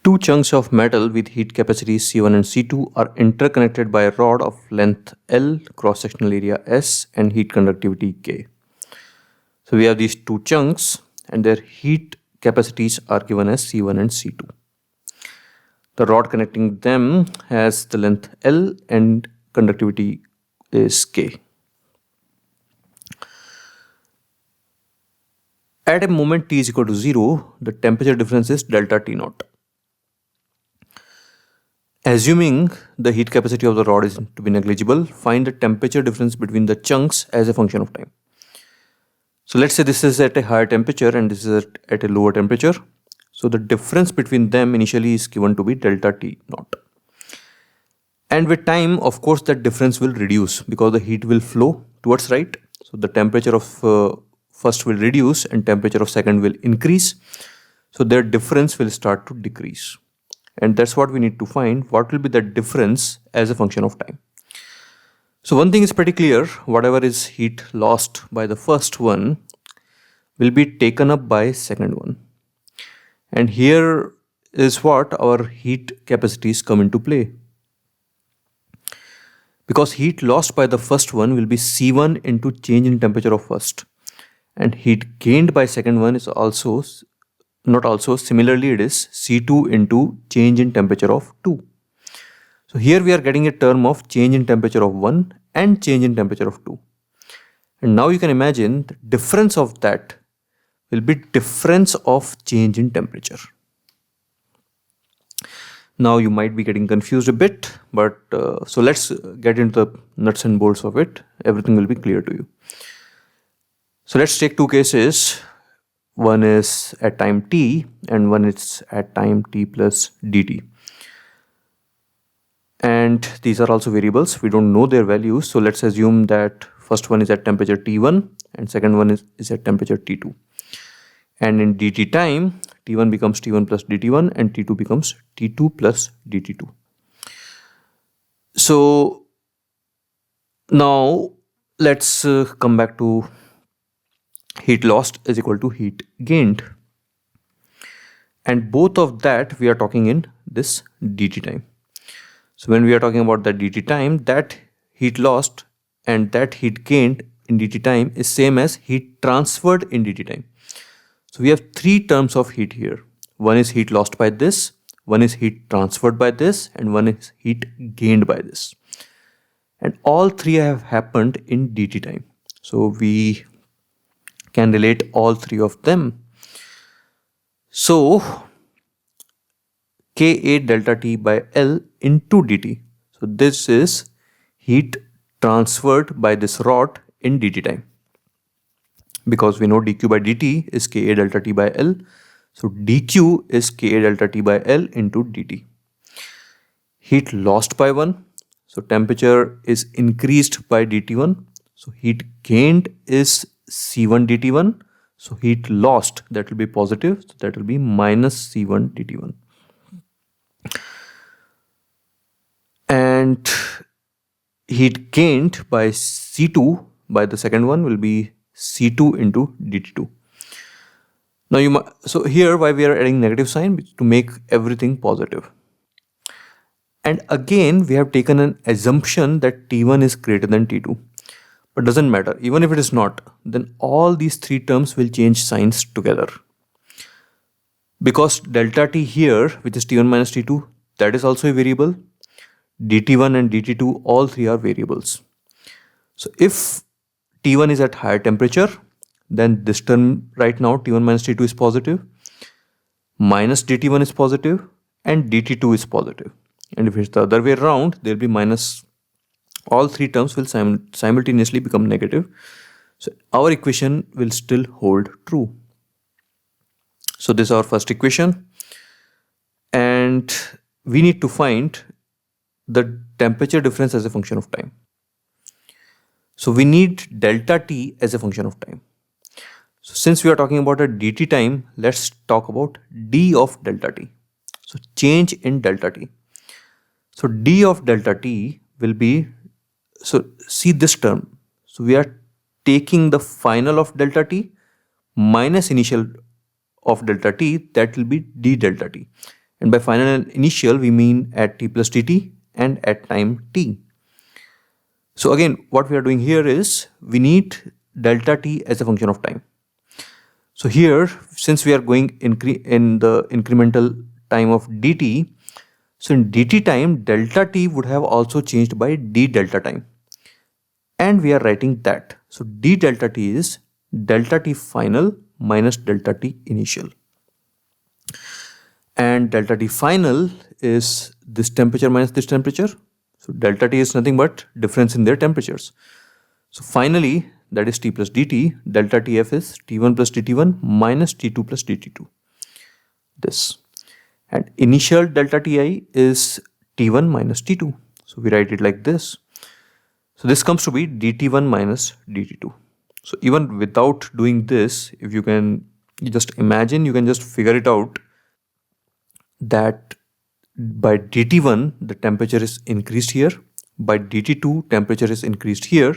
Two chunks of metal with heat capacities C1 and C2 are interconnected by a rod of length L, cross-sectional area S, and heat conductivity K. So we have these two chunks and their heat capacities are given as C1 and C2. The rod connecting them has the length L and conductivity is K. At a moment T is equal to 0, the temperature difference is delta T naught. Assuming the heat capacity of the rod is to be negligible, find the temperature difference between the chunks as a function of time. So let's say this is at a higher temperature and this is at a lower temperature. So the difference between them initially is given to be delta T naught. And with time, of course, that difference will reduce because the heat will flow towards right. So the temperature of first will reduce and temperature of second will increase. So their difference will start to decrease. And that's what we need to find. What will be the difference as a function of time? So one thing is pretty clear. Whatever is heat lost by the first one will be taken up by second one. And here is what our heat capacities come into play. Because heat lost by the first one will be C1 into change in temperature of first. And heat gained by second one is also, similarly it is C2 into change in temperature of 2. So here we are getting a term of change in temperature of 1 and change in temperature of 2. And now you can imagine the difference of that will be difference of change in temperature. Now you might be getting confused a bit, but so let's get into the nuts and bolts of it. Everything will be clear to you. So let's take two cases. One is at time t and one is at time t plus dt. And these are also variables. We don't know their values. So let's assume that first one is at temperature T1 and second one is at temperature T2. And in dt time, T1 becomes T1 plus dt1 and T2 becomes T2 plus dt2. So now let's come back to heat lost is equal to heat gained. And both of that we are talking in this dt time. So when we are talking about that dt time, that heat lost and that heat gained in dt time is same as heat transferred in dt time. So we have three terms of heat here. One is heat lost by this, one is heat transferred by this, and one is heat gained by this. And all three have happened in dt time. So we can relate all three of them. So Ka delta T by L into dt. So this is heat transferred by this rod in dt time. Because we know dq by dt is Ka delta T by L. So dq is Ka delta T by L into dt. Heat lost by 1. So temperature is increased by dt1. So heat gained is C1 dt1. So heat lost, that will be positive. So that will be minus C1 dt1. And heat gained by C2 by the second one will be C2 into dt2. Now so here why we are adding negative sign to make everything positive. And again we have taken an assumption that T1 is greater than T2. But doesn't matter. Even if it is not, then all these three terms will change signs together. Because delta T here, which is T1 minus T2, that is also a variable. dt1 and dt2, all three are variables. So if T1 is at higher temperature, then this term right now, T1 minus T2 is positive, minus dt1 is positive, and dt2 is positive. And if it's the other way around, there will be minus. All three terms will simultaneously become negative. So our equation will still hold true. So this is our first equation. And we need to find the temperature difference as a function of time. So we need delta T as a function of time. So since we are talking about a dt time, let's talk about d of delta T. So change in delta T. So d of delta T will be, so see this term. So we are taking the final of delta T minus initial of delta T, that will be d delta T. And by final and initial, we mean at t plus dt and at time t. So again, what we are doing here is we need delta t as a function of time. So here, since we are going in the incremental time of dt, so in dt time, delta t would have also changed by d delta time. And we are writing that. So d delta t is delta t final minus delta t initial. And delta t final is this temperature minus this temperature. So delta t is nothing but difference in their temperatures. So finally, that is t plus dt, delta tf is t1 plus dt1 minus t2 plus dt2. This. And initial delta ti is t1 minus t2. So we write it like this. So this comes to be dt1 minus dt2. So even without doing this, if you just imagine, you can just figure it out that by dt1 the temperature is increased here, by dt2 temperature is increased here.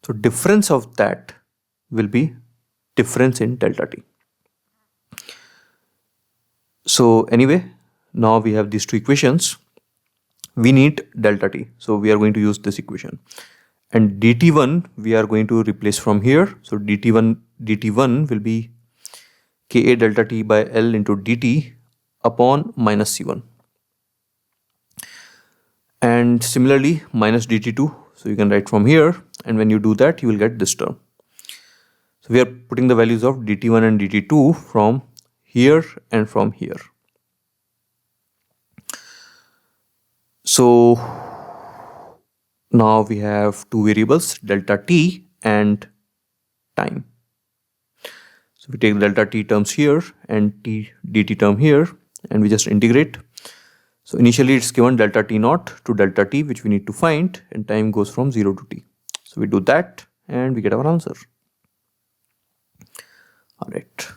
So difference of that will be difference in delta t. So anyway, now we have these two equations. We need delta t. So we are going to use this equation. And dt1 we are going to replace from here. So dt1 will be Ka delta t by L into dt upon minus C1. And similarly minus dt2. So you can write from here, and when you do that you will get this term. So we are putting the values of dt1 and dt2 from here and from here. So now we have two variables, delta t and time. So we take delta t terms here and t dt term here, and we just integrate. So initially it's given delta t naught to delta t, which we need to find, and time goes from 0 to t. So we do that and we get our answer. All right.